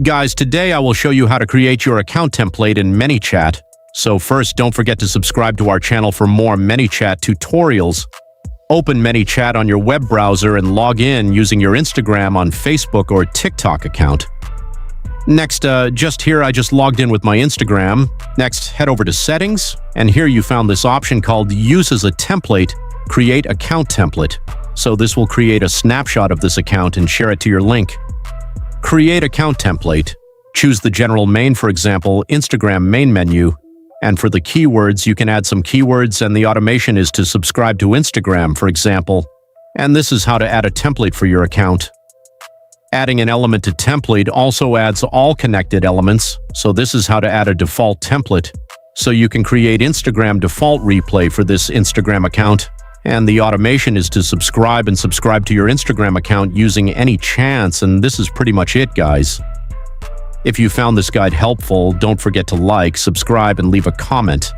Guys, today I will show you how to create your account template in manychat. So first, don't forget to subscribe to our channel for more manychat tutorials. Open manychat on your web browser and log in using your Instagram on Facebook or TikTok account. Next, just here I just logged in with my Instagram. Next, head over to Settings, and here you found this option called Use as a Template, Create Account Template. So this will create a snapshot of this account and share it to your link. Create Account Template. Choose the general main, for example, Instagram main menu. And for the keywords, you can add some keywords, and the automation is to subscribe to Instagram, for example. And this is how to add a template for your account. Adding an element to template also adds all connected elements, so this is how to add a default template. So you can create Instagram default replay for this Instagram account, and the automation is to subscribe to your Instagram account using any chance, and this is pretty much it, guys. If you found this guide helpful, don't forget to like, subscribe, and leave a comment.